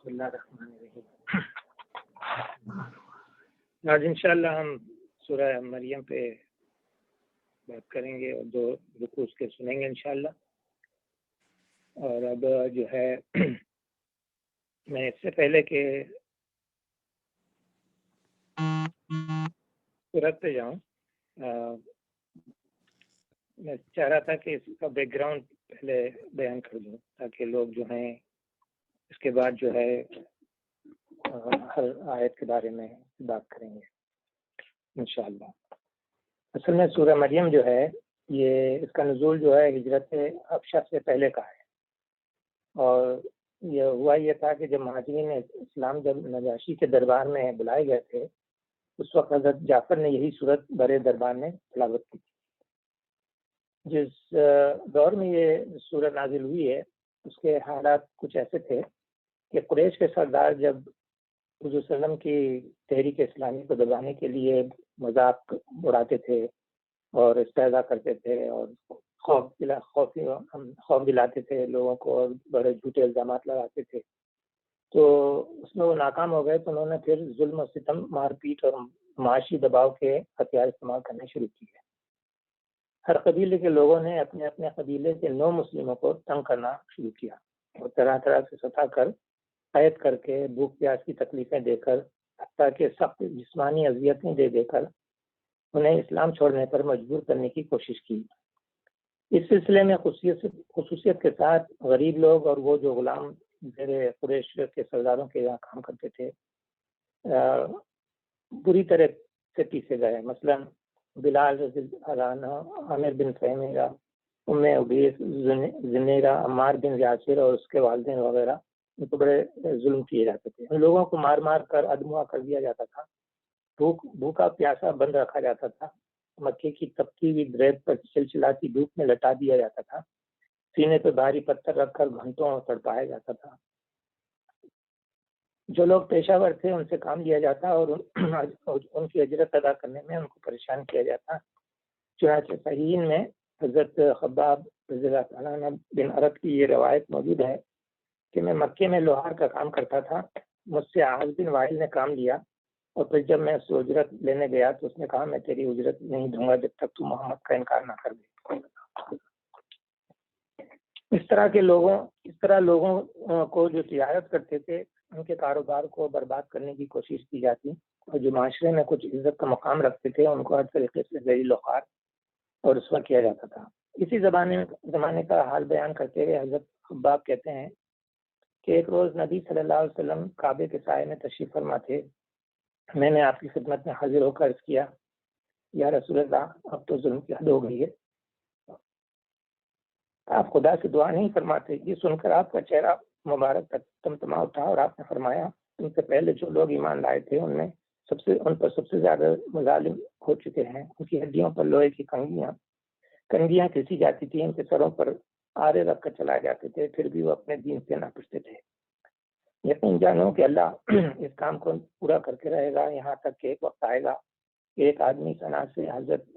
بسم اللہ الرحمن الرحیم۔ آج انشاءاللہ ہم سورہ مریم پہ بات کریں گے اور 2 رکوع اس کے سنیں گے انشاءاللہ۔ اور اب جو ہے میں اس سے پہلے کہ سورت پہ جاؤں میں چاہ رہا تھا کہ اس کا بیک گراؤنڈ پہلے بیان کر دوں تاکہ لوگ جو ہیں اس کے بعد جو ہے ہر آیت کے بارے میں بات کریں گے انشاءاللہ۔ اصل میں سورہ مریم جو ہے یہ اس کا نزول جو ہے ہجرت حبشہ سے پہلے کا ہے، اور یہ ہوا یہ تھا کہ جب مہاجرین اسلام جب نجاشی کے دربار میں بلائے گئے تھے اس وقت حضرت جعفر نے یہی صورت بڑے دربار میں تلاوت کی تھی۔ جس دور میں یہ سورہ نازل ہوئی ہے اس کے حالات کچھ ایسے تھے کہ قریش کے سردار جب حضور صلی اللہ علیہ وسلم کی تحریک اسلامی کو دبانے کے لیے مذاق اڑاتے تھے اور استہزاء کرتے تھے اور خوف دلاتے تھے لوگوں کو اور بڑے جھوٹے الزامات لگاتے تھے، تو اس میں وہ ناکام ہو گئے تو انہوں نے پھر ظلم و ستم، مار پیٹ اور معاشی دباؤ کے ہتھیار استعمال کرنے شروع کیے۔ ہر قبیلے کے لوگوں نے اپنے اپنے قبیلے کے نو مسلموں کو تنگ کرنا شروع کیا اور طرح طرح سے ستا کر، قید کر کے، بھوک پیاس کی تکلیفیں دے کر، حتیٰ کہ سخت جسمانی اذیتیں دے کر انہیں اسلام چھوڑنے پر مجبور کرنے کی کوشش کی۔ اس سلسلے میں خصوصیت کے ساتھ غریب لوگ اور وہ جو غلام زیر قریش کے سرداروں کے یہاں کام کرتے تھے بری طرح سے پیسے گئے۔ مثلا بلال رضی اللہ عنہ، عامر بن فہمیرہ، ام عبیس، زنیرہ، عمار بن یاسر اور اس کے والدین وغیرہ، ان کو بڑے ظلم کیے جاتے تھے۔ ان لوگوں کو مار مار کر ادموا کر دیا جاتا تھا، بھوکا پیاسا بند رکھا جاتا تھا، مکے کی تپتی ہوئی ریت پر چلچلاتی دھوپ میں لٹا دیا جاتا تھا، سینے پہ بھاری پتھر رکھ کر گھنٹوں تڑپایا جاتا تھا۔ جو لوگ پیشہ ور تھے ان سے کام لیا جاتا اور ان کی اجرت ادا کرنے میں ان کو پریشان کیا جاتا۔ چنانچہ صحیحین میں حضرت خباب رضی اللہ عنہ بن عرب کی یہ روایت موجود ہے کہ میں مکے میں لوہار کا کام کرتا تھا، مجھ سے عاص بن وائل نے کام لیا اور پھر جب میں اس سے اجرت لینے گیا تو اس نے کہا میں تیری اجرت نہیں دوں گا جب تک تو محمد کا انکار نہ کر دے۔ اس طرح لوگوں کو جو تجارت کرتے تھے ان کے کاروبار کو برباد کرنے کی کوشش کی جاتی، اور جو معاشرے میں کچھ عزت کا مقام رکھتے تھے ان کو ہر طریقے سے ذلیل و خوار اور رسوا کیا جاتا تھا۔ اسی زمانے کا حال بیان کرتے ہوئے حضرت خباب کہتے ہیں کہ ایک روز نبی صلی اللہ علیہ وسلم کعبے کے سائے میں تشریف فرما تھے۔ میں نے آپ کی خدمت میں حاضر ہو کر عرض کیا، یا رسول اللہ اب تو ظلم کی حد ہو گئی ہے، آپ خدا سے دعا نہیں فرماتے؟ یہ سن کر آپ کا چہرہ مبارک تمتما اٹھا اور آپ نے فرمایا، تم سے پہلے جو لوگ ایمان لائے تھے ان پر سب سے زیادہ مظالم ہو چکے ہیں۔ ان کی ہڈیوں پر لوہے کی کنگیاں کسی جاتی تھی، ان کے سروں پر آرے رکھ کر چلائے جاتے تھے، پھر بھی وہ اپنے دین سے نہ پوچھتے تھے۔ یقین جانو کہ اللہ اس کام کو پورا کر کے رہے گا، یہاں تک کہ ایک وقت آئے گا کہ ایک آدمی صنع سے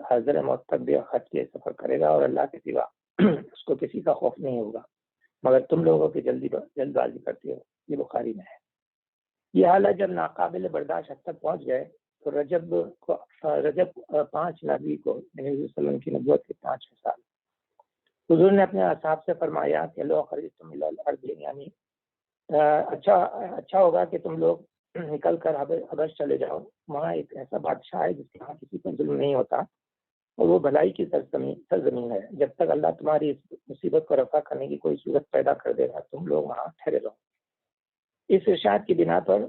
حاضر موت تک بے خرچ کے سفر کرے گا اور اللہ کے سوا اس کو کسی کا خوف نہیں ہوگا، مگر تم لوگوں کی جلد بازی کرتے ہو۔ یہ بخاری میں ہے۔ یہ حالت جب ناقابل برداشت حد تک پہنچ گئے تو رجب 5 نبی کو، نبی صلی اللہ علیہ وسلم کی نبوت کے 5 سال، حضور نے اپنے اصحاب سے فرمایا کہ لو خرجتم الی الارض، یعنی اچھا ہوگا کہ تم لوگ نکل کر حبش چلے جاؤ، وہاں ایک ایسا بادشاہ ہے جس کے ہاں کسی پر ظلم نہیں ہوتا اور وہ بھلائی کی سرزمین ہے۔ جب تک اللہ تمہاری اس مصیبت کو رفع کرنے کی کوئی صورت پیدا کر دے گا تم لوگ وہاں ٹھہرے رہو۔ اس ارشاد کی بنا پر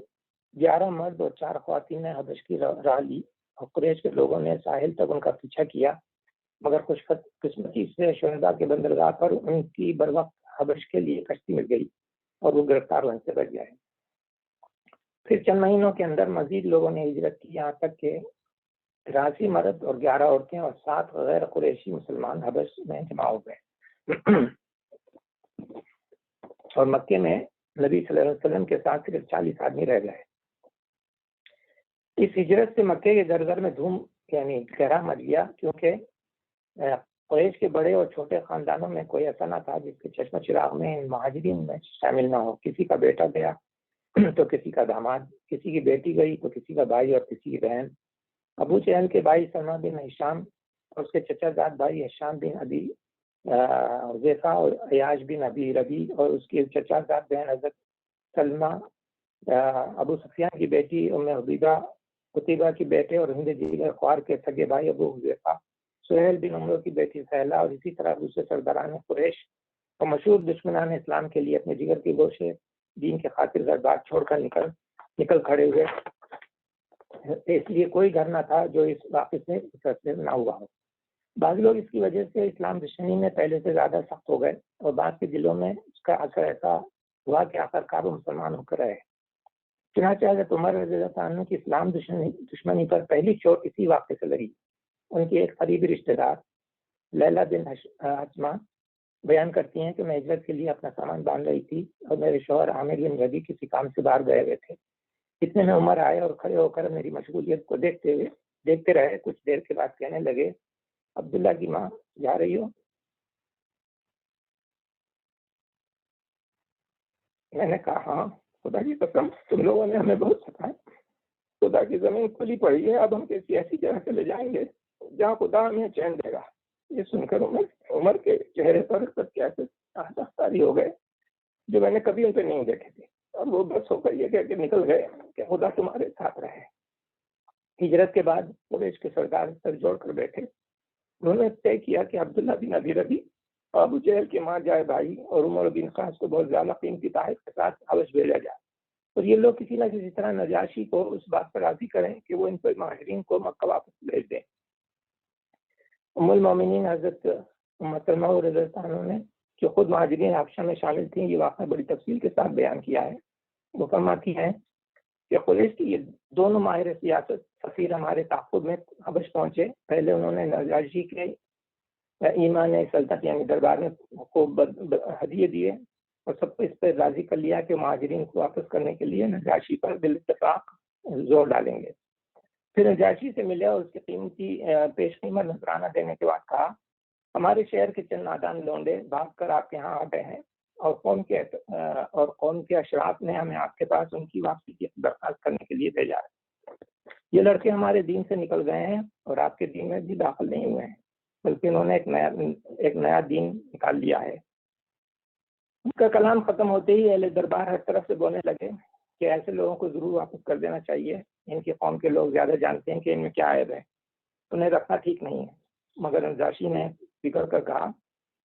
11 مرد اور 4 خواتین نے حبش کی راہ لی اور قریش کے لوگوں نے ساحل تک ان کا پیچھا کیا، مگر خوش قسمتی سے شہداء کے بندرگاہ پر ان کی بروقت حبش کے لیے کشتی مل گئی اور وہ گرفتار ہونے سے بچ گئے۔ پھر چند مہینوں کے اندر مزید لوگوں نے ہجرت کی، یہاں تک کہ 83 مرد اور 11 عورتیں اور 7 غیر قریشی مسلمان حبش میں جمع ہو گئے اور مکے میں نبی صلی اللہ علیہ وسلم کے ساتھ صرف 40 آدمی رہ گئے۔ اس ہجرت سے مکے کے گھر گھر میں دھوم یعنی گہرا مچ گیا، کیونکہ قریش کے بڑے اور چھوٹے خاندانوں میں کوئی ایسا نہ تھا جس کے چشم چراغ میں ان مہاجرین میں شامل نہ ہو۔ کسی کا بیٹا گیا، تو کسی کا داماد، کسی کی بیٹی گئی تو کسی کا بھائی اور کسی کی بہن۔ ابو جہل کے بھائی سلمہ بن ہشام اور اس کے چچا زاد بھائی ہشام بن ابی حذیفہ اور عیاش بن ابی ربی اور اس کی چچا زاد بہن حضرت سلمہ، ابو سفیان کی بیٹی ام حبیبہ، قتیبہ کی بیٹے اور ہند دیگر خوار کے سگے بھائی ابو حذیفہ، سہیل بن عمرو کی بیٹی سہیلہ، اور اسی طرح دوسرے سرداران قریش اور مشہور دشمنان اسلام کے لیے اپنے جگر کی گوشے دین کے خاطر گھر بار چھوڑ کر نکل کھڑے ہوئے۔ اس لیے کوئی گھر نہ تھا جو اس واقعے سے متاثر نہ ہوا ہو۔ بعض لوگ اس کی وجہ سے اسلام دشمنی میں پہلے سے زیادہ سخت ہو گئے اور بعض کے دلوں میں اس کا اثر ایسا ہوا کہ آخرکار وہ مسلمان ہو کر رہے۔ چنانچہ حضرت عمر رضی اللہ عنہ کی اسلام دشمنی پر پہلی چوٹ اسی واقعے سے لگی۔ ان کی ایک قریبی رشتہ دار لیلا بن حشمہ بیان کرتی ہیں کہ میں ہجرت کے لیے اپنا سامان باندھ رہی تھی اور میرے شوہر عامر بن ربیع کسی کام سے باہر گئے ہوئے تھے۔ اتنے میں عمر آئے اور کھڑے ہو کر میری مشغولیت کو دیکھتے رہے۔ کچھ دیر کے بعد کہنے لگے، عبداللہ کی ماں جا رہی ہو؟ میں نے کہا ہاں، خدا کی قسم تم لوگوں نے ہمیں بہت ستایا، خدا کی زمین کھلی پڑی ہے، اب ہم کسی ایسی جگہ چلے جائیں گے جہاں خدا ہمیں چین دے گا۔ یہ سن کر عمر کے چہرے پر کیسے آہستہ ہو گئے جو میں نے کبھی ان پہ نہیں دیکھے تھے، اور وہ بس ہو کر یہ کہہ کے نکل گئے کہ خدا تمہارے ساتھ رہے۔ ہجرت کے بعد قریش کے سردار سر جوڑ کر بیٹھے۔ انہوں نے طے کیا کہ عبداللہ بن ابی ربیع اور ابو جہل کے ماں جائے بھائی اور عمر بن خاص کو بہت زیادہ قیمتی تحائف کے ساتھ حبش بھیجا جائے، اور یہ لوگ کسی نہ کسی طرح نجاشی کو اس بات پر راضی کریں کہ وہ ان پر مہاجرین کو مکہ واپس بھیج دیں۔ ام المومنین حضرت ام سلمہ رضی اللہ عنہ نے جو خود مہاجرین حبشہ میں شامل تھیں یہ واقعہ بڑی تفصیل کے ساتھ بیان کیا ہے۔ وہ فرماتی ہیں کہ قریش کی یہ دونوں ماہر سیاست سفیر ہمارے تعاقب میں حبش پہنچے۔ پہلے انہوں نے نجاشی کے ایمان سلطنت یعنی دربار میں کو ہدیے دیے اور سب کو اس پر راضی کر لیا کہ مہاجرین کو واپس کرنے کے لیے نجاشی پر بالاتفاق زور ڈالیں گے۔ پھر نجاشی سے ملے اور اس کی قیمتی پیش قیمت نذرانہ دینے کے بعد کہا، ہمارے شہر کے چند نادان لونڈے بھاگ کر آپ کے یہاں آ گئے ہیں اور قوم کے اشراف نے ہمیں آپ کے پاس ان کی واپسی کی درخواست کرنے کے لیے بھیجا ہے۔ یہ لڑکے ہمارے دین سے نکل گئے ہیں اور آپ کے دین میں بھی داخل نہیں ہوئے ہیں، بلکہ انہوں نے ایک نیا دین نکال لیا ہے۔ ان کا کلام ختم ہوتے ہی اہل دربار ہر طرف سے بولنے لگے کہ ایسے لوگوں کو ضرور واپس کر دینا چاہیے، ان کی قوم کے لوگ زیادہ جانتے ہیں کہ ان میں کیا عیب ہے، انہیں رکھنا ٹھیک نہیں ہے۔ مگر نجاشی نے بگڑ کر کہا،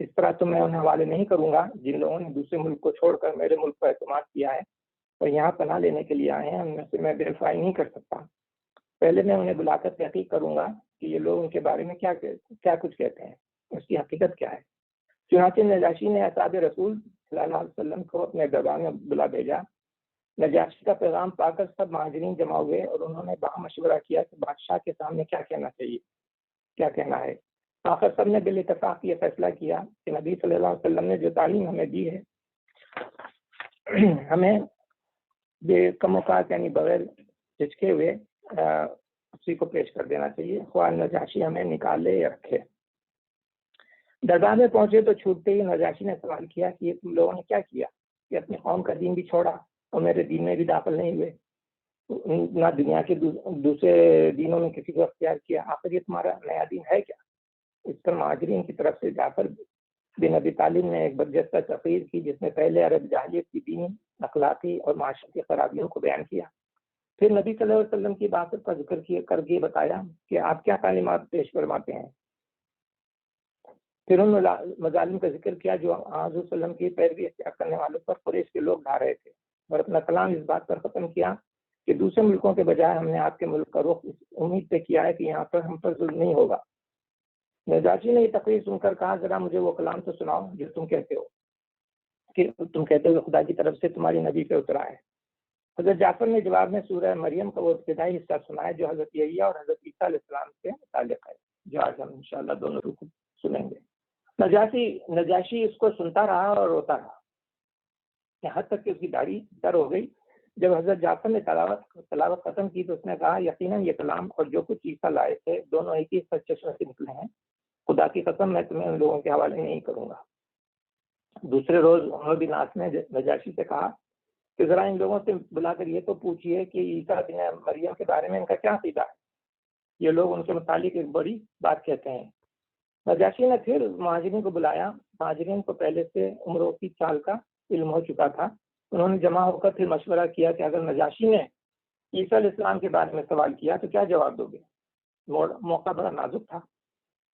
اس طرح تو میں انہیں حوالے نہیں کروں گا جن لوگوں نے دوسرے ملک کو چھوڑ کر میرے ملک پر اعتماد کیا ہے اور یہاں پناہ لینے کے لیے آئے ہیں، ان میں سے میں بے وفائی نہیں کر سکتا۔ پہلے میں انہیں بلا کر تحقیق کروں گا کہ یہ لوگ ان کے بارے میں کیا کچھ کہتے ہیں، اس کی حقیقت کیا ہے۔ چنانچہ نجاشی نے اصحاب رسول صلی اللہ علیہ وسلم کو اپنے دربار میں بلا بھیجا۔ نجاشی کا پیغام پا کر سب مہاجرین جمع ہوئے اور انہوں نے باہم مشورہ کیا کہ بادشاہ کے سامنے کیا کہنا چاہیے، کیا کہنا ہے۔ آخر سب نے بالاتفاق یہ فیصلہ کیا کہ نبی صلی اللہ علیہ وسلم نے جو تعلیم ہمیں دی ہے ہمیں بے کم اوقات یعنی بغیر جھجکے ہوئے اسی کو پیش کر دینا چاہیے، خواہ نجاشی ہمیں نکالے یا رکھے۔ دربار میں پہنچے تو چھوٹتے ہی نجاشی نے سوال کیا کہ یہ تم لوگوں نے کیا کیا کہ اپنی قوم کا دین بھی چھوڑا اور میرے دین میں بھی داخل نہیں ہوئے، نہ دنیا کے دوسرے دینوں میں کسی کو اختیار کیا، آخر یہ تمہارا نیا دین ہے کیا؟ اس پر مہاجرین کی طرف سے جعفر بن ابی طالب نے ایک بدجستہ تقریر کی جس میں پہلے عرب جاہلیت کی دینی، اخلاقی اور معاشرتی خرابیوں کو بیان کیا۔ پھر نبی صلی اللہ علیہ وسلم کی باتوں کا ذکر کر کے بتایا کہ آپ کیا تعلیمات پیش فرماتے ہیں۔ پھر ان مظالم کا ذکر کیا جو حضور صلی اللہ علیہ وسلم کی پیروی اختیار کرنے والوں پر قریش کے لوگ ڈھا رہے تھے، اور اپنا کلام اس بات پر ختم کیا کہ دوسرے ملکوں کے بجائے ہم نے آپ کے ملک کا رخ اس امید پہ کیا ہے کہ یہاں پر ہم پر ظلم نہیں ہوگا۔ نجاشی نے یہ تقریر سن کر کہا، ذرا مجھے وہ کلام تو سناؤ جو تم کہتے ہو کہ خدا کی طرف سے تمہاری نبی پہ اترا ہے۔ حضرت جعفر نے جواب میں سورہ مریم کا وہ ابتدائی حصہ سنایا جو حضرت یحییٰ اور حضرت عیسیٰ علیہ السلام سے متعلق ہے، جو آج ہم انشاءاللہ دونوں رکو سنیں گے۔ نجاشی اس کو سنتا رہا اور روتا رہا، یہاں تک کہ اس کی داڑھی تر ہو گئی۔ جب حضرت جعفر نے تلاوت ختم کی تو اس نے کہا، یقیناً یہ کلام اور جو کچھ عیسیٰ لائے تھے دونوں ایک ہی چشمے سے نکلے ہیں، خدا کی قسم میں تمہیں ان لوگوں کے حوالے نہیں کروں گا۔ دوسرے روز عمر بن عاص نے نجاشی سے کہا کہ ذرا ان لوگوں سے بلا کر یہ تو پوچھیے کہ عیسیٰ بن مریم کے بارے میں ان کا کیا عقیدہ ہے. یہ لوگ ان کے متعلق ایک بڑی بات کہتے ہیں. نجاشی نے پھر مہاجرین کو بلایا. مہاجرین کو پہلے سے عمروں کی چال کا علم ہو چکا تھا. انہوں نے جمع ہو کر پھر مشورہ کیا کہ اگر نجاشی نے عیسیٰ علیہ السلام کے بارے میں سوال کیا تو کیا جواب دو گے. موقع بڑا نازک تھا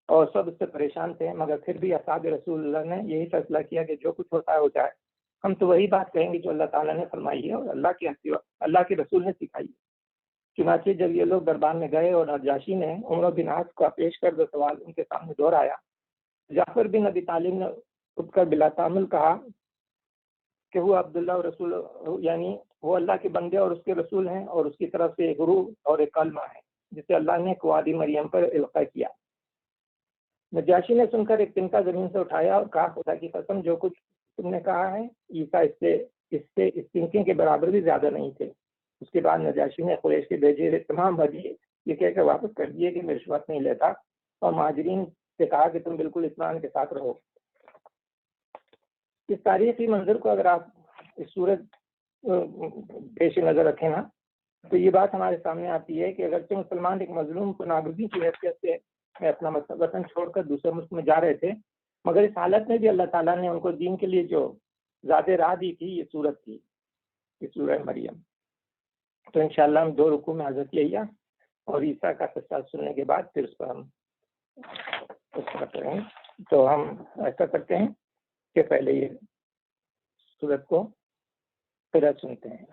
اور سب اس سے پریشان تھے، مگر پھر بھی اصحاب رسول اللہ نے یہی فیصلہ کیا کہ جو کچھ ہوتا ہے ہو جائے، ہم تو وہی بات کہیں گے جو اللہ تعالیٰ نے فرمائی ہے اور اللہ کے رسول نے سکھائی ہے. چنانچہ جب یہ لوگ دربار میں گئے اور نجاشی نے عمر بن عاص کا پیش کردہ سوال ان کے سامنے دہرایا، جعفر بن ابی طالب نے اٹھ کر بلا تعامل کہا کہ وہ عبداللہ اور رسول، یعنی وہ اللہ کے بندے اور اس کے رسول ہیں، اور اس کی طرف سے ایک روح اور ایک کلمہ ہے جسے اللہ نے وادی مریم پر القاء کیا. نجاشی نے سن کر ایک تنکا زمین سے اٹھایا اور کہا خدا کی قسم جو کچھ تم نے کہا ہے عیسیٰ اس تنکے کے برابر بھی زیادہ نہیں تھے. اس کے بعد نجاشی نے قریش کے بھیجے ہوئے تمام بھائی یہ کہہ کر واپس کر دیے کہ میں رشوت نہیں لیتا، اور مہاجرین سے کہا کہ تم بالکل اطمینان کے ساتھ رہو. اس تاریخی منظر کو اگر آپ اس صورت پیش نظر رکھیں نا تو یہ بات ہمارے سامنے آتی ہے کہ اگرچہ مسلمان ایک مظلوم کو ناگزیر کی حیثیت سے اپنا وطن چھوڑ کر دوسرے ملک میں جا رہے تھے، مگر اس حالت میں بھی اللہ تعالیٰ نے ان کو دین کے لیے جو زیادہ راہ دی تھی یہ صورت تھی، یہ سورہ مریم. تو انشاءاللہ ہم 2 رکوع میں حضرت یحییٰ اور عیسیٰ کا قصہ سننے کے بعد پھر اس پر ہم کریں. تو ہم ایسا کرتے ہیں کہ پہلے یہ سورت کو قرأت سنتے ہیں.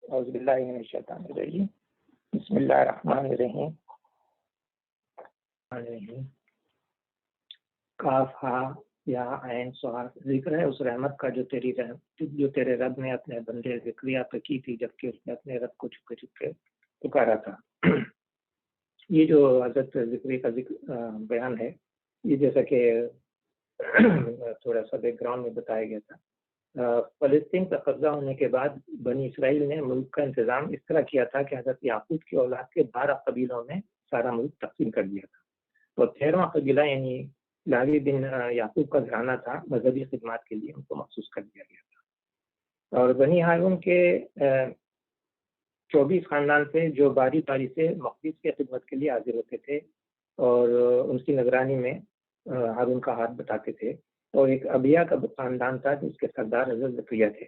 اعوذ باللہ من الشیطان الرجیم. بسم اللہ الرحمن الرحیم. کاف ہا یا عین صاد. ذکر ہے اس رحمت کا جو تیرے رب نے اپنے بندے زکریا پہ کی تھی جبکہ اس نے اپنے رب کو چھپے چھپے پکارا تھا. یہ جو حضرت زکریا کا بیان ہے، یہ جیسا کہ تھوڑا سا بیک گراؤنڈ میں بتایا گیا تھا. فلسطین کا قبضہ ہونے کے بعد بنی اسرائیل نے ملک کا انتظام اس طرح کیا تھا کہ حضرت یعقوب کی اولاد کے 12 قبیلوں میں سارا ملک تقسیم کر دیا تھا. تو 13واں قبیلہ یعنی لاوی بن یعقوب کا گھرانہ تھا، مذہبی خدمات کے لیے ان کو مخصوص کر دیا گیا تھا. اور بنی ہارون کے 24 خاندان تھے جو باری باری سے مقدس کی خدمت کے لیے حاضر ہوتے تھے اور ان کی نگرانی میں ہارون کا ہاتھ بتاتے تھے. اور ایک ابیا کا خاندان تھا جس کے سردار حضرت زکریا تھے.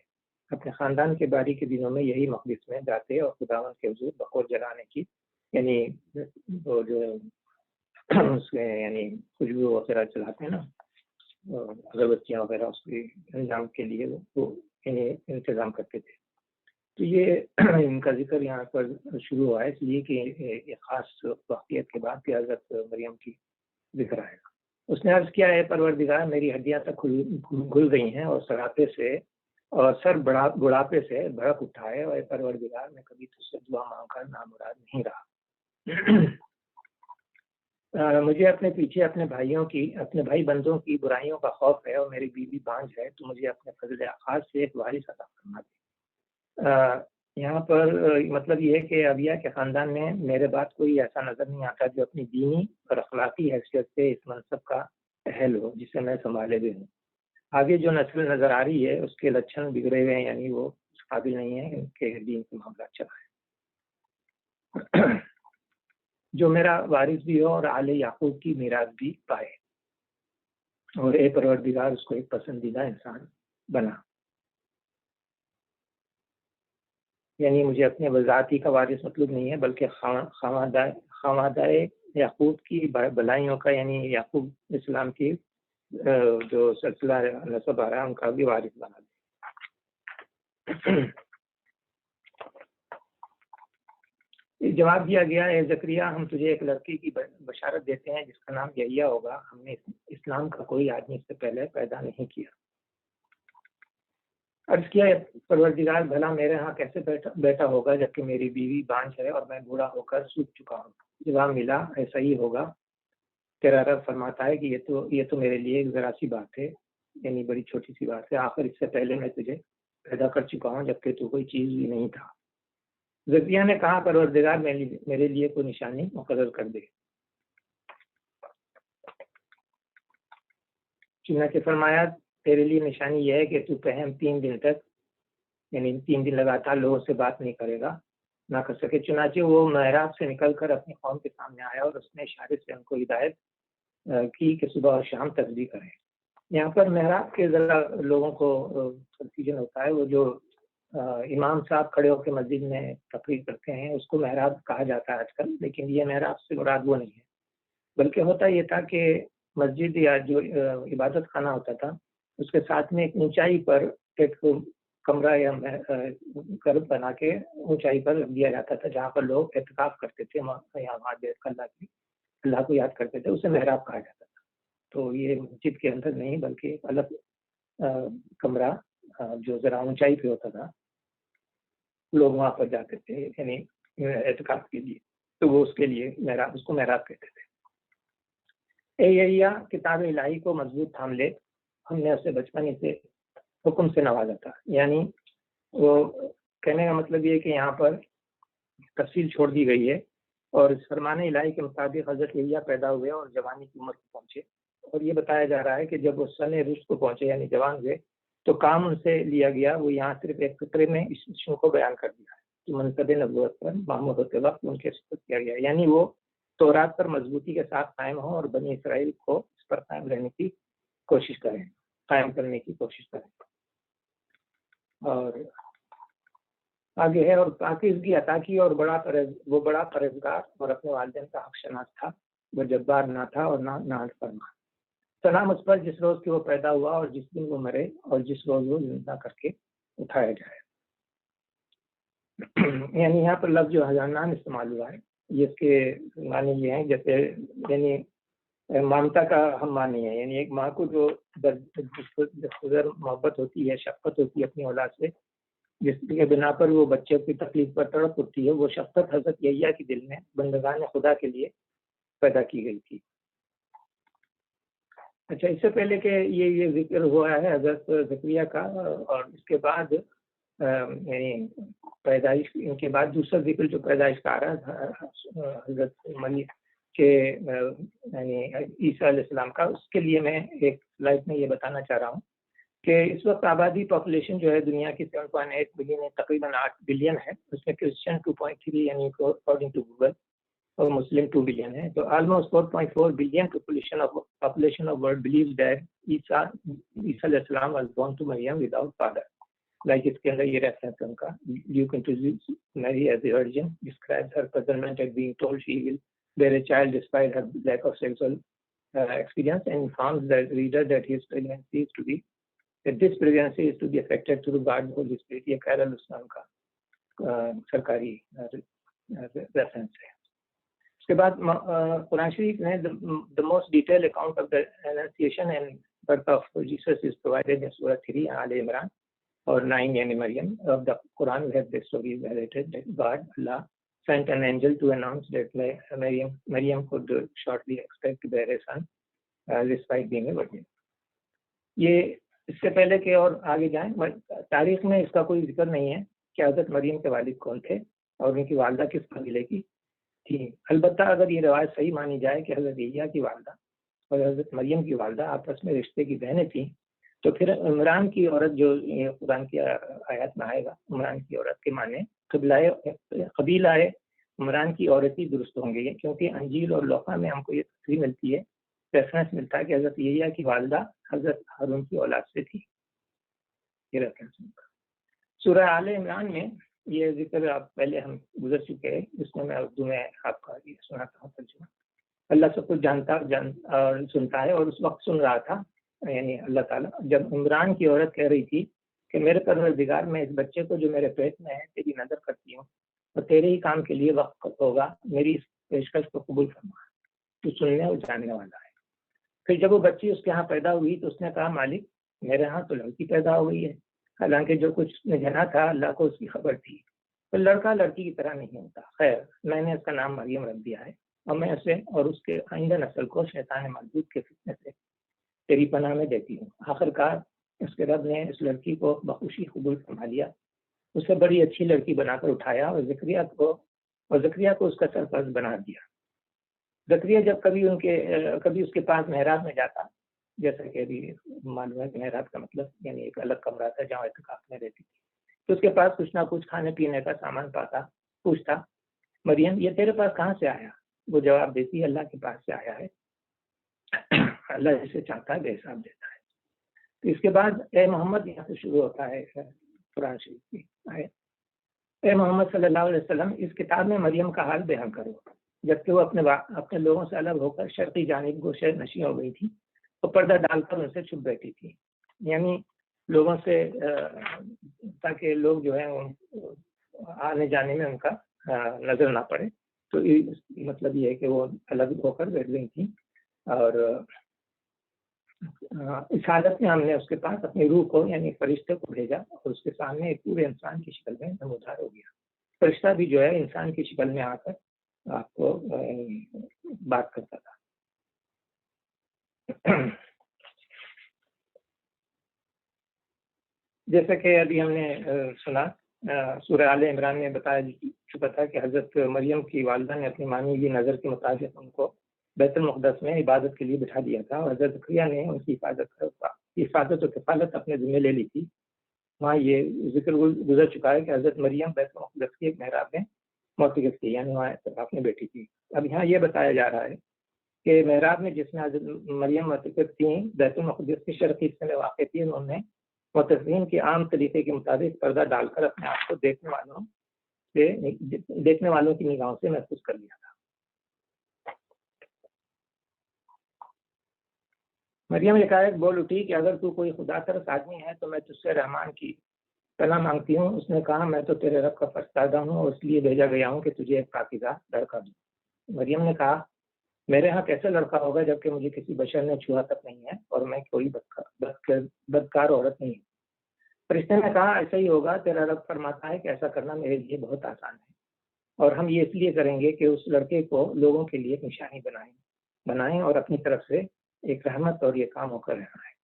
اپنے خاندان کے باری کے دنوں میں یہی مقدس میں جاتے اور خداوند کے حضور بخور جلانے کی، یعنی وہ جو اس کے یعنی خوشبو وغیرہ چلاتے ہیں نا، اگربتیاں وغیرہ، اس کے انجام کے لیے وہ یعنی انتظام کرتے تھے. تو یہ ان کا ذکر یہاں پر شروع ہوا ہے اس لیے کہ ایک خاص واقعیت کے بعد کہ حضرت مریم کی ذکر آئے گا. اس نے عرض کیا ہے پروردگار میری ہڈیاں تک گھل گئی ہیں اور سراپے سے اور سر بڑھاپے سے بھڑک اٹھا ہے، اور پروردگار میں کبھی تجھ سے دعا مانگ کر نامراد نہیں رہا. مجھے اپنے پیچھے اپنے بھائی بندوں کی برائیوں کا خوف ہے، اور میری بیوی بانجھ ہے، تو مجھے اپنے فضل خاص سے ایک وارث عطا فرما دے. یہاں پر مطلب یہ ہے کہ ابیا کے خاندان میں میرے بعد کوئی ایسا نظر نہیں آتا جو اپنی دینی اور اخلاقی حیثیت سے اس منصب کا اہل ہو جسے میں سنبھالے بھی ہوں. آگے جو نسل نظر آ رہی ہے اس کے لچھن بگڑے ہوئے ہیں، یعنی وہ اس قابل نہیں ہے کہ دین کے معاملات چلائے. جو میرا وارث بھی ہو اور آل یعقوب کی میراث بھی پائے، اور اے پروردگار اس کو ایک پسندیدہ انسان بنا. یعنی مجھے اپنے ذاتی کا وارث مطلوب نہیں ہے بلکہ خواندہ یعقوب کی بلائیوں کا، یعنی یعقوب اسلام کی جو سلسلہ نسب آ رہا ہے ان کا بھی وارث بنا دے. جواب دیا گیا اے زکریا ہم تجھے ایک لڑکی کی بشارت دیتے ہیں جس کا نام یحییٰ ہوگا. ہم نے اسلام کا کوئی آدمی اس سے پہلے پیدا نہیں کیا. عرض کیا پروردگار بھلا میرے ہاں کیسے بیٹا ہوگا جبکہ میری بیوی بانجھ ہے اور میں بوڑھا ہو کر سوکھ چکا ہوں. جواب ملا ایسا ہی ہوگا. تیرا رب فرماتا ہے کہ یہ تو میرے لیے ایک ذرا سی بات ہے، یعنی بڑی چھوٹی سی بات ہے. آخر اس سے پہلے میں تجھے پیدا کر چکا ہوں جبکہ تو کوئی چیز بھی نہیں تھا. زکریا نے کہا پروردگار میرے لیے کوئی نشانی مقرر کر دے. چنانچہ فرمایا تیرے لیے نشانی یہ ہے کہ تو پہم 3 دن تک یعنی 3 دن لگاتار لوگوں سے بات نہیں کرے گا، نہ کر سکے. چنانچہ وہ محراب سے نکل کر اپنی قوم کے سامنے آیا اور اس نے اشارے سے ان کو ہدایت کی کہ صبح اور شام تسبیح کریں. یہاں پر محراب کے ذرا لوگوں کو کنفیوژن ہوتا ہے. وہ جو امام صاحب کھڑے ہو کے مسجد میں تقریر کرتے ہیں اس کو محراب کہا جاتا ہے آج کل، لیکن یہ محراب سے مراد وہ نہیں ہے، بلکہ ہوتا یہ تھا کہ مسجد یا جو عبادت خانہ ہوتا تھا اس کے ساتھ میں ایک اونچائی پر ایک کمرہ یا گھر بنا کے اونچائی پر دیا جاتا تھا جہاں پر لوگ اعتکاف کرتے تھے یا اللہ کو یاد کرتے تھے. اسے محراب کہا جاتا تھا. تو یہ مسجد کے اندر نہیں بلکہ ایک الگ کمرہ جو ذرا اونچائی پہ ہوتا تھا، لوگ وہاں پر جاتے تھے یعنی اعتکاف کے لیے، تو وہ اس کے لیے محراب، اس کو محراب کہتے تھے. اے یحییٰ کتاب الہی کو مضبوط تھام لے، ہم نے اسے بچپن سے حکم سے نوازا تھا. یعنی وہ کہنے کا مطلب یہ ہے کہ یہاں پر تفصیل چھوڑ دی گئی ہے اور اس فرمان الہی کے مطابق حضرت یحییٰ پیدا ہوئے اور جوانی کی عمر کو پہنچے، اور یہ بتایا جا رہا ہے کہ جب وہ سن رشد کو پہنچے یعنی جوان ہوئے تو کام ان سے لیا گیا. وہ یہاں صرف ایک فقرے میں اس مشن کو بیان کر دیا ہے کہ منصب نبوت پر معمور ہوتے وقت ان کے سپرد کیا گیا، یعنی وہ تورات پر مضبوطی کے ساتھ قائم ہوں اور بنی اسرائیل کو اس پر قائم رہنے کی کوشش کریں، قائم کرنے کی کوشش کریں. اور آگے ہے، اور پاکیزگی عطا کی اور وہ بڑا پرہیزگار اور اپنے والدین کا حق شناس تھا. وہ جبار نہ تھا اور نہ فرما. سلام اس پر جس روز کہ وہ پیدا ہوا اور جس دن وہ مرے اور جس روز وہ زندہ کر کے اٹھایا جائے. یعنی یہاں پر لفظ جو حنان استعمال ہوا ہے یہ اس کے معنی یہ ہیں جیسے یعنی مامتا کا ہم معنی ہے، یعنی ایک ماں کو جو محبت ہوتی ہے، شفقت ہوتی ہے اپنی اولاد سے، جس کے بنا پر وہ بچے کی تکلیف پر تڑپ اٹھتی ہے، وہ شفقت حضرت یحییٰ کے دل میں بندگان خدا کے لیے پیدا کی گئی تھی. اچھا، اس سے پہلے کہ یہ ذکر ہوا ہے حضرت زکریا کا، اور اس کے بعد یعنی پیدائش، ان کے بعد دوسرا ذکر جو پیدائش کا آ رہا تھا حضرت مریم کے یعنی عیسیٰ علیہ السلام کا، اس کے لیے میں ایک سلائڈ میں یہ بتانا چاہ رہا ہوں کہ اس وقت آبادی پاپولیشن جو ہے دنیا کی 7.8 بلین ہے، تقریباً 8 بلین ہے. اس میں کرسچن 2.3 یعنی اکارڈنگ ٹو گوگل، اور مسلم 2 بلین ہے. تو almost 4.4 billion population of world believes that عیسیٰ علیہ السلام was born to Maryam without father. Like اس کے اندر یہ ریفرنس ہے ان کا. Luke introduces Mary as the virgin, describes her puzzlement at being told she will bear a child despite her lack of sexual experience, and informs the reader that this pregnancy is to be affected through God's Holy Spirit. یہ خیر الاسلام کا سرکاری reference ہے. اس کے بعد قرآن شریف میں the most detailed account of the annunciation and birth of Jesus is provided in Surah 3 Al Imran or 9 یعنی مریم of the Quran. We have the story narrated that God, Allah, sent an angel to announce that Maryam could shortly expect to bear a son despite being a virgin. یہ اس سے پہلے کہ اور آگے جائیں، تاریخ میں اس کا کوئی ذکر نہیں ہے کہ حضرت مریم کے والد کون تھے اور ان کی والدہ کس قبیلے کی تھی. البتہ اگر یہ روایت صحیح مانی جائے کہ حضرت یحییٰ کی والدہ اور حضرت مریم کی والدہ آپس میں رشتے کی بہنیں تھیں، تو پھر عمران کی عورت جو قرآن کی آیات میں آئے گا، عمران کی عورت کے معنی قبیلہ عمران کی عورت ہی درست ہوں گے، کیونکہ انجیل اور لوقا میں ہم کو یہ تصویر ملتی ہے، ریفرنس ملتا ہے کہ حضرت یحییٰ کی والدہ حضرت ہارون کی اولاد سے تھی. یہ ریفرنس ملتا ہے. سورہ آل عمران میں یہ ذکر آپ پہلے ہم گزر چکے ہیں، جس میں میں اردو میں آپ کا یہ سناتا ہوں ترجمہ. اللہ سب کچھ جانتا اور سنتا ہے، اور اس وقت سن رہا تھا یعنی اللہ تعالیٰ جب عمران کی عورت کہہ رہی تھی کہ میرے پروردگار، میں اس بچے کو جو میرے پیٹ میں ہے تیری نظر کرتی ہوں اور تیرے ہی کام کے لیے وقت ہوگا، میری اس پیشکش کو قبول فرما، تو سننے اور جاننے والا ہے. پھر جب وہ بچی اس کے ہاں پیدا ہوئی تو اس نے کہا مالک میرے ہاں تو لڑکی پیدا ہو گئی ہے، حالانکہ جو کچھ نے جنا تھا اللہ کو اس کی خبر تھی. تو لڑکا لڑکی کی طرح نہیں ہوتا. خیر، میں نے اس کا نام مریم رکھ دیا ہے، اور میں اسے اور اس کے آئندہ نسل کو شیطان مردود کے فتنے سے تیری پناہ میں دیتی ہوں. آخرکار اس کے رب نے اس لڑکی کو بخوشی قبول فرما لیا، اسے بڑی اچھی لڑکی بنا کر اٹھایا اور زکریا کو اس کا سرپرست بنا دیا. زکریا جب کبھی اس کے پاس محراب میں جاتا، جیسا کہ ابھی معلوم ہے کہ محراب کا مطلب یعنی ایک الگ کمرہ تھا جہاں اعتکاف میں رہتی تھی، تو اس کے پاس کچھ نہ کچھ کھانے پینے کا سامان پوچھتا مریم یہ تیرے پاس کہاں سے آیا؟ وہ جواب دیتی اللہ کے پاس سے آیا ہے، اللہ جسے چاہتا ہے بے حساب دیتا ہے۔ تو اس کے بعد اے محمد یہاں سے شروع ہوتا ہے قرآن شریف کی آیت، اے محمد صلی اللہ علیہ وسلم اس کتاب میں مریم کا حال بیان کرو، جبکہ وہ اپنے لوگوں سے الگ ہو کر شرقی جانب گوشے نشیں ہو گئی تھی، تو پردہ ڈال کر ان سے چھپ بیٹھی تھی، یعنی لوگوں سے تاکہ لوگ جو ہے آنے جانے میں ان کا نظر نہ پڑے، تو مطلب یہ ہے کہ وہ الگ ہو کر بیٹھ گئی تھی۔ اور اس حالت میں ہم نے اس کے پاس اپنی روح کو یعنی فرشتے کو بھیجا اور اس کے سامنے ایک پورے انسان کی شکل میں نمودار ہو گیا۔ فرشتہ بھی جو ہے انسان کی شکل میں آ کر آپ کو بات کرتا تھا۔ جیسا کہ ابھی ہم نے سنا سورہ آل عمران میں بتایا چکا تھا کہ حضرت مریم کی والدہ نے اپنی مانی ہوئی نظر کے مطابق ان کو بیت المقدس میں عبادت کے لیے بٹھا دیا تھا، اور حضرت زکریا نے ان کی حفاظت و کفالت اپنے ذمہ لے لی تھی۔ وہاں یہ ذکر گزر چکا ہے کہ حضرت مریم بیت المقدس کی ایک محراب میں معتکف تھی، یعنی وہاں اعتکاف میں بیٹھی تھی۔ اب یہاں یہ بتایا جا رہا ہے کہ محراب میں جس میں حضرت مریم معتکف تھیں بیت المقدس کے شرقی حصے میں واقع تھی، انہوں نے معتکفین کے عام طریقے کے مطابق پردہ ڈال کر اپنے آپ کو دیکھنے والوں کی نگاہوں سے محفوظ کر لیا تھا۔ مریم ایک بول اٹھی کہ اگر تو کوئی خدا ترس آدمی ہے تو میں تجھ سے رحمان کی پناہ مانگتی ہوں۔ اس نے کہا میں تو تیرے رب کا فرستادہ ہوں اور اس لیے بھیجا گیا ہوں کہ تجھے ایک پاکیزہ لڑکا دوں۔ مریم نے کہا میرے ہاں کیسے لڑکا ہوگا جبکہ مجھے کسی بشر نے چھوا تک نہیں ہے اور میں کوئی بدکار عورت نہیں ہوں۔ فرشتے نے کہا ایسا ہی ہوگا، تیرا رب فرماتا ہے کہ ایسا کرنا میرے لیے بہت آسان ہے، اور ہم یہ اس لیے کریں گے کہ اس لڑکے کو لوگوں کے لیے ایک نشانی بنائیں اور اپنی طرف سے ایک رحمت اور یہ کام ہو کر رہنا ہے۔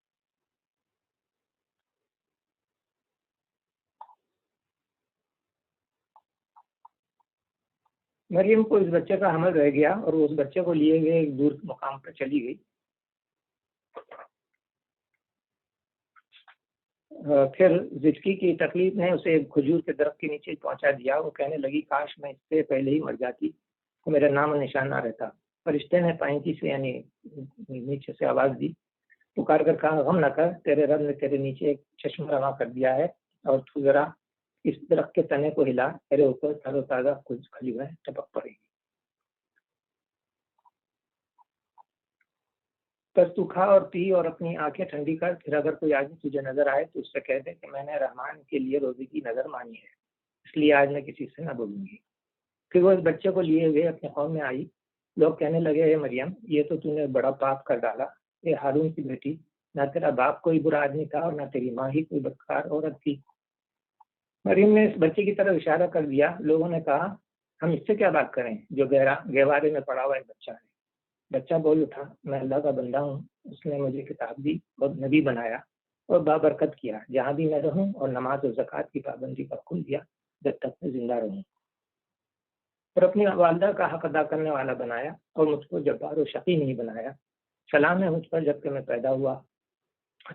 مریم کو اس بچے کا حمل رہ گیا اور وہ اس بچے کو لیے ہوئے ایک دور مقام پر چلی گئی۔ پھر زچکی کی تکلیف نے اسے ایک کھجور کے درخت کے نیچے پہنچا دیا۔ وہ کہنے لگی کاش میں اس سے پہلے ہی مر جاتی تو میرا نام و نشان نہ رہتا۔ فرشتے نے پائنتی سے یعنی نیچے سے آواز دی، پکار کر کہا غم نہ کر، تیرے رب نے تیرے نیچے ایک چشمہ رواں کر دیا ہے، اور تو ذرا اس درخت کے تنے کو ہلا، تیرے اوپر تر و تازہ کچھ کھلی ہوئے ٹپک پڑے گی۔ بس تو کھا اور پی اور اپنی آنکھیں ٹھنڈی کر، پھر اگر کوئی آدمی تجھے نظر آئے تو اس سے کہہ دے کہ میں نے رحمان کے لیے روزی کی نظر مانی ہے، اس لیے آج میں کسی سے نہ بولوں گی۔ پھر وہ اس بچے کو لیے ہوئے اپنے قوم میں آئی۔ لوگ کہنے لگے اے مریم یہ تو نے بڑا پاپ کر ڈالا، اے ہارون کی بیٹی، نہ تیرا باپ کوئی برا آدمی تھا اور نہ تیری ماں ہی کوئی بدکار عورت تھی۔ مریم نے اس بچے کی طرف اشارہ کر دیا۔ لوگوں نے کہا ہم اس سے کیا بات کریں جو گہوارے میں پڑا ہوا ایک بچہ ہے۔ بچہ بول اٹھا میں اللہ کا بندہ ہوں، اس نے مجھے کتاب دی اور نبی بنایا اور بابرکت کیا، جہاں بھی میں رہوں، اور نماز اور زکوٰۃ کی پابندی کا حکم دیا جب تک میں زندہ رہوں، اور اپنی والدہ کا حق ادا کرنے والا بنایا اور مجھ کو جبار و شقی نہیں بنایا۔ سلام ہے مجھ پر جب کہ میں پیدا ہوا،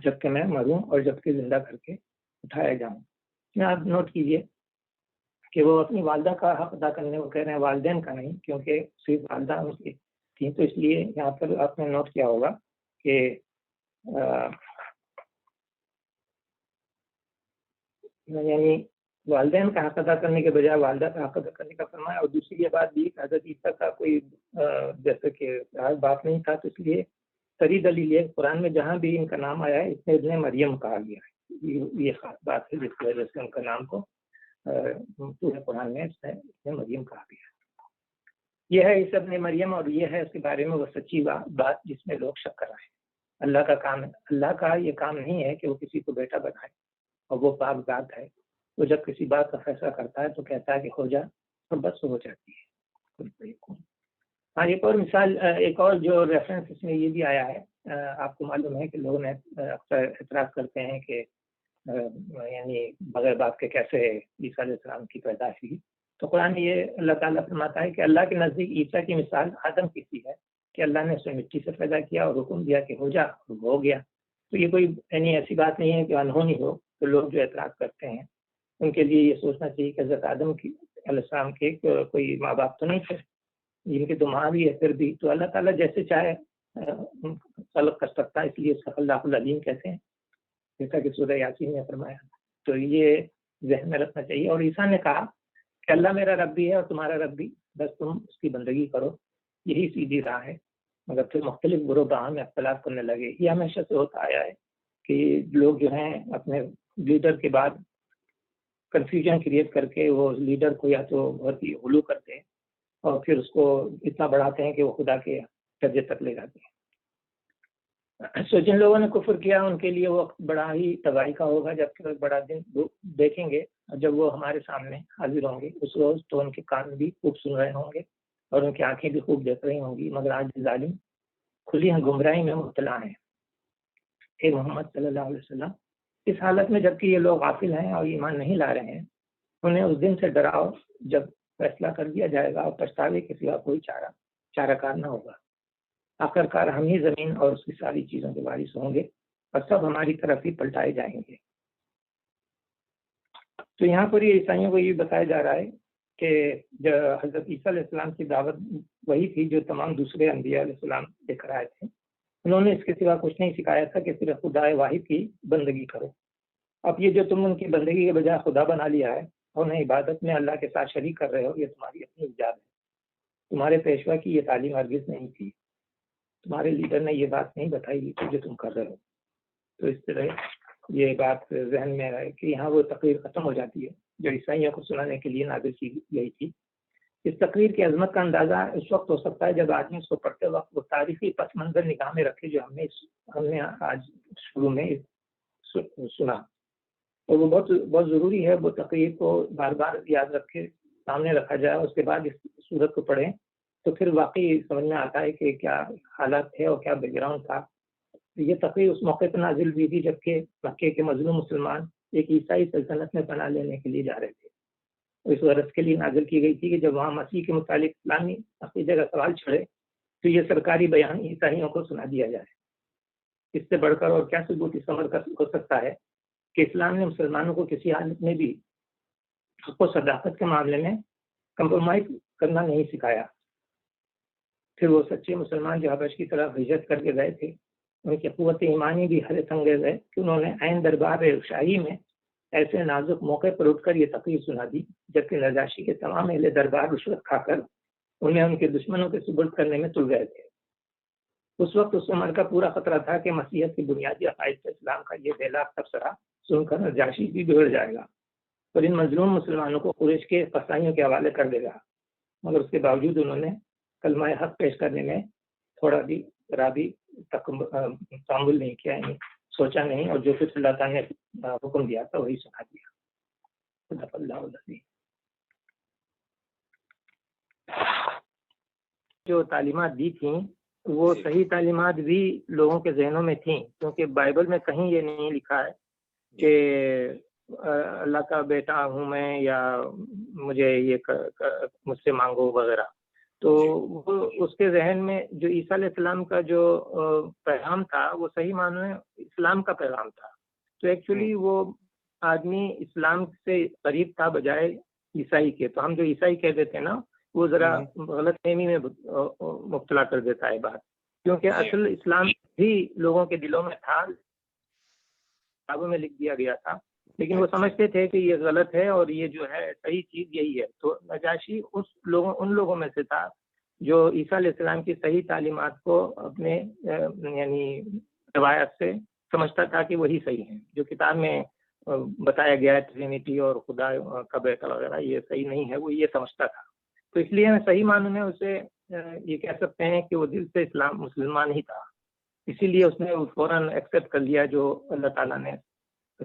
جب کہ میں مروں اور جب کہ زندہ کر کے اٹھایا جاؤں۔ میں آپ نوٹ کیجئے کہ وہ اپنی والدہ کا حق ادا کرنے کو کہہ رہے ہیں، والدین کا نہیں، کیونکہ صرف والدہ ان کی تھیں، تو اس لیے یہاں پر آپ نے نوٹ کیا ہوگا کہ یعنی والدین کا حق ادا کرنے کے بجائے والدہ کا حق ادا کرنے کا فرمایا۔ اور دوسری یہ بات بھی کہ حضرت عیسیٰ کا کوئی جیسے کہ باپ نہیں تھا، تو اس لیے سری دلیل ہے قرآن میں جہاں بھی ان کا نام آیا ہے اس میں ابن مریم کہا گیا ہے، یہ خاص بات ہے جس کی وجہ سے ان کا نام کو پورے قرآن میں اس میں ابن مریم کہا گیا ہے۔ یہ ہے اس ابن مریم، اور یہ ہے اس کے بارے میں وہ سچی بات جس میں لوگ شک کر رہے ہیں۔ اللہ کا کام ہے، اللہ کا یہ کام نہیں ہے کہ وہ کسی کو بیٹا بنائے، اور وہ پاک ذات ہے، وہ جب کسی بات کا فیصلہ کرتا ہے تو کہتا ہے کہ ہو جا، اور بس ہو جاتی ہے۔ ہاں ایک اور مثال، ایک اور جو ریفرنس اس میں یہ بھی آیا ہے، آپ کو معلوم ہے کہ لوگوں نے اکثر اعتراض کرتے ہیں کہ یعنی بغیر باپ کے کیسے عیسیٰ علیہ السلام کی پیدائش ہوئی، تو قرآن میں یہ اللہ تعالیٰ فرماتا ہے کہ اللہ کے نزدیک عیسیٰ کی مثال آدم کی سی ہے کہ اللہ نے اسے مٹی سے پیدا کیا اور حکم دیا کہ ہو جا، اور وہ ہو گیا۔ تو یہ کوئی یعنی ایسی بات نہیں ہے کہ انہونی ہو، تو لوگ جو اعتراض کرتے ہیں ان کے لیے یہ سوچنا چاہیے کہ حضرت آدم کی علیہ السلام کے کوئی ماں باپ تو نہیں تھے، ان کی تو ماں بھی ہے، پھر بھی تو اللہ تعالیٰ جیسے چاہے خلق کر سکتا ہے، اس لیے اس کا اللہ العلیم کہتے ہیں، جیسا کہ سورہ یاسین نے فرمایا. تو یہ ذہن میں رکھنا چاہیے. اور عیسیٰ نے کہا کہ اللہ میرا رب بھی ہے اور تمہارا رب بھی، بس تم اس کی بندگی کرو، یہی سیدھی راہ ہے. مگر پھر مختلف گروہ باہم میں اختلاف کرنے لگے. یہ ہمیشہ سے ہوتا آیا ہے کہ لوگ جو ہیں اپنے لیڈر کے بعد کنفیوژن کریٹ کر کے وہ لیڈر کو یا تو بہت ہی غلو کرتے ہیں اور پھر اس کو اتنا بڑھاتے ہیں کہ وہ خدا کے درجے تک لے جاتے ہیں. سو جن لوگوں نے کفر کیا ان کے لیے وقت بڑا ہی تباہی کا ہوگا، جبکہ بڑا دن دیکھیں گے جب وہ ہمارے سامنے حاضر ہوں گے. اس روز تو ان کے کان بھی خوب سن رہے ہوں گے اور ان کی آنکھیں بھی خوب دیکھ رہی ہوں گی، مگر آج ظالم کھلی گمراہی میں مبتلا ہیں. اے محمد صلی اللہ علیہ وسلم، اس حالت میں جبکہ یہ لوگ غافل ہیں اور ایمان نہیں لا رہے ہیں، انہیں اس دن سے ڈراؤ جب فیصلہ کر دیا جائے گا اور پچھتاوے کے سوا کوئی چارہ کار نہ ہوگا. آخرکار ہم ہی زمین اور اس کی ساری چیزوں کے وارث ہوں گے اور سب ہماری طرف ہی پلٹائے جائیں گے. تو یہاں پر یہ عیسائیوں کو یہ بتایا جا رہا ہے کہ حضرت عیسیٰ علیہ السلام کی دعوت وہی تھی جو تمام دوسرے انبیاء علیہ السلام لے کر آئے تھے. انہوں نے اس کے سوا کچھ نہیں سکھایا تھا کہ صرف خدا واحد کی بندگی کرو. اب یہ جو تم ان کی بندگی کے بجائے خدا بنا لیا ہے اور انہیں عبادت میں اللہ کے ساتھ شریک کر رہے ہو، یہ تمہاری اپنی ایجاد ہے. تمہارے پیشوا کی یہ تعلیم ہرگز نہیں تھی، تمہارے لیڈر نے یہ بات نہیں بتائی تھی جو تم کر رہے ہو. تو اس طرح یہ بات ذہن میں ہے کہ یہاں وہ تقریر ختم ہو جاتی ہے جو عیسائیوں کو سنانے کے لیے نازل کی گئی تھی. اس تقریر کی عظمت کا اندازہ اس وقت ہو سکتا ہے جب آدمی اس کو پڑھتے وقت وہ تاریخی پس منظر نگاہ میں رکھے جو ہم نے آج شروع میں سنا. اور وہ بہت ضروری ہے وہ تقریر کو بار بار یاد رکھے، سامنے رکھا جائے، اس کے بعد اس صورت کو پڑھیں تو پھر واقعی سمجھ میں آتا ہے کہ کیا حالات تھے اور کیا بیک گراؤنڈ تھا. یہ تقریر اس موقع پر نازل ہوئی تھی جبکہ مکے کے مظلوم مسلمان ایک عیسائی سلطنت میں پناہ لینے کے لیے جا رہے تھے. اس غرض کے لیے نازل کی گئی تھی کہ جب وہاں مسیح کے متعلق اسلامی عقیدے کا سوال چھڑے تو یہ سرکاری بیان عیسائیوں کو سنا دیا جائے. اس سے بڑھ کر اور کیا ثبوت اس عمل کا ہو سکتا ہے کہ اسلام نے مسلمانوں کو کسی حالت میں بھی حق و صداقت کے معاملے میں کمپرومائز کرنا نہیں سکھایا. پھر وہ سچے مسلمان جو حبش کی طرف ہجرت کر کے گئے تھے ان کی قوت ایمانی بھی حیرت انگیز ہے کہ انہوں نے عین دربار شاہی میں ایسے نازک موقع پر اٹھ کر یہ تقریر سنا دی جبکہ نجاشی کے تمام اہل دربار رشوت کھا کر انہیں ان کے دشمنوں کے سپرد کرنے میں تل گئے تھے. اس وقت اس عمر کا پورا خطرہ تھا کہ مسیحیت کی بنیادی عقائد سے اسلام کا یہ بےلاق تبصرہ سن کر نجاشی بھی بگڑ جائے گا اور ان مظلوم مسلمانوں کو قریش کے قصائیوں کے حوالے کر دے گا. مگر اس کے باوجود انہوں نے کلمہ حق پیش کرنے میں تھوڑا بھی تعامل نہیں کیا، سوچا نہیں، اور جو کچھ اللہ تعالیٰ نے حکم دیا تھا وہی سنا دیا. جو تعلیمات دی تھیں وہ صحیح تعلیمات بھی لوگوں کے ذہنوں میں تھیں، کیونکہ بائبل میں کہیں یہ نہیں لکھا ہے کہ اللہ کا بیٹا ہوں میں یا مجھے یہ مجھ سے مانگو وغیرہ. تو وہ اس کے ذہن میں جو عیسیٰ علیہ السلام کا جو پیغام تھا وہ صحیح معنی میں اسلام کا پیغام تھا. تو ایکچولی وہ آدمی اسلام سے قریب تھا بجائے عیسائی کے. تو ہم جو عیسائی کہہ دیتے ہیں نا وہ ذرا غلط فہمی میں مبتلا کر دیتا ہے بات، کیونکہ اصل اسلام بھی لوگوں کے دلوں میں تھا، کتابوں میں لکھ دیا گیا تھا، لیکن وہ سمجھتے تھے کہ یہ غلط ہے اور یہ جو ہے صحیح چیز یہی ہے. تو نجاشی ان لوگوں میں سے تھا جو عیسیٰ علیہ السلام کی صحیح تعلیمات کو اپنے یعنی روایت سے سمجھتا تھا کہ وہی صحیح ہے. جو کتاب میں بتایا گیا ہے ٹرینیٹی اور خدا کا بیٹا وغیرہ یہ صحیح نہیں ہے، وہ یہ سمجھتا تھا. تو اس لیے ہمیں صحیح معنی میں اسے یہ کہہ سکتے ہیں کہ وہ دل سے مسلمان ہی تھا. اسی لیے اس نے فوراً ایکسیپٹ کر لیا جو اللہ تعالیٰ نے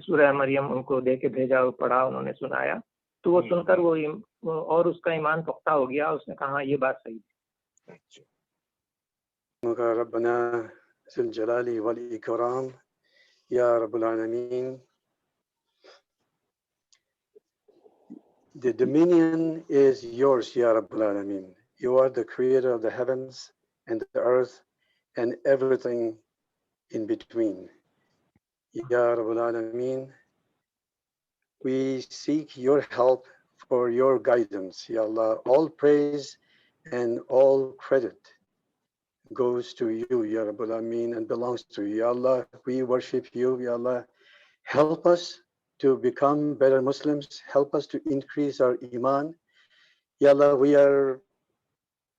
سورہ مریم ان کو دے کے بھیجا اور پڑھا، انہوں نے سنایا تو وہ سن کر وہ اور اس کا ایمان پختہ ہو گیا. اس نے کہا یہ بات صحیح ہے. ربنا ذی الجلال والاکرام یا رب العالمین. The dominion is yours, Ya Rabbul Alameen. You are the creator of the heavens and the earth and everything in between. Ya Rabbul Alameen, We seek your help for your guidance, Ya Allah. All praise and all credit goes to you, Ya Rabbul Alameen, and belongs to you, Ya Allah. We worship you, Ya Allah. Help us to become better Muslims. Help us to increase our iman. Ya Allah, we are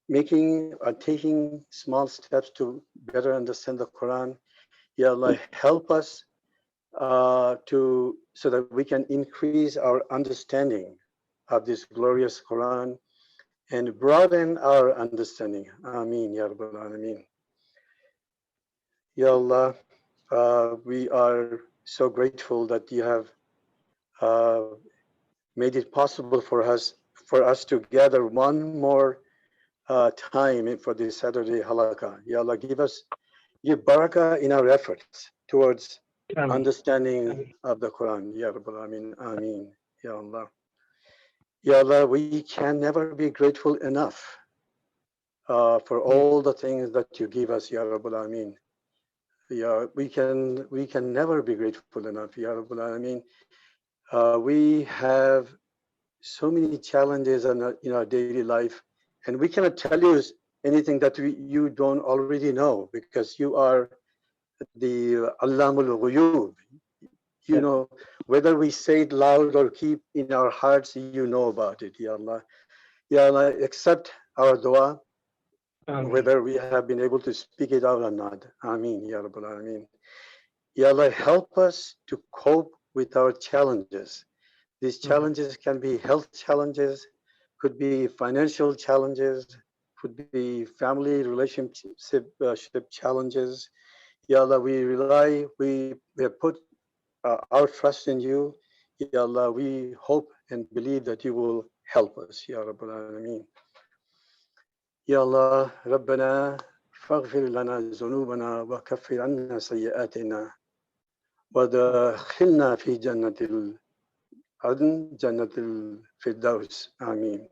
taking small steps to better understand the Quran. Ya Allah, help us so that we can increase our understanding of this glorious Quran and broaden our understanding. Ameen, Ya Rabbal Alameen. Ya Allah, we are so grateful that you have made it possible for us to gather one more time for this Saturday halaqah. Ya Allah, give barakah in our efforts towards understanding of the Quran. Ya Rabbal Alameen. Ameen. Ya Allah. Ya Allah, we can never be grateful enough for all the things that you give us, Ya Rabbal Alameen. Yeah, we can never be grateful enough, Ya Rabbal Alameen. We have so many challenges in our daily life, and we cannot tell you anything that you don't already know, because you are the Allamul Ghuyub. You know, whether we say it loud or keep in our hearts, you know about it, Ya Allah. Ya Allah, accept our dua, whether we have been able to speak it out or not. Ameen, Ya Rabbal Alameen. Ya Allah, help us to cope with our challenges. These challenges can be health challenges, could be financial challenges, could be family relationship challenges. Ya Allah, we have put our trust in you. Ya Allah, we hope and believe that you will help us, Ya Rabbal Alameen. Ya Allah, Rabbana faghfir lana zunubana wa kaffir anna sayyi'atina wa dakhilna fi jannatil adn, jannatil firdaus. Ameen.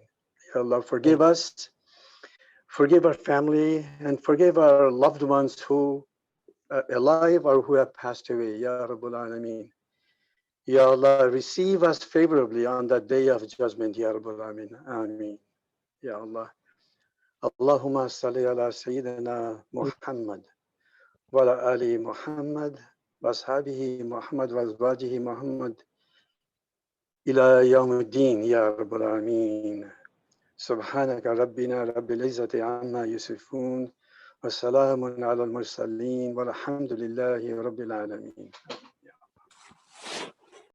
Ya Allah, forgive us, forgive our family, and forgive our loved ones who are alive or who have passed away. Ya Rabbal Alameen. Ya Allah, receive us favorably on that day of judgment, Ya Rabbal Alameen. Ameen. Ya Allah. Allahumma salli ala Sayyidina Muhammad wa ala ali Muhammad wa ashabihi Muhammad wa azwajihi Muhammad ila yawmuddin, Ya Rabbal Alameen. Subhanaka Rabbina Rabbil Izzati amma yusifun wa salamun ala al-mursaleen walhamdulillahi Rabbil Alameen.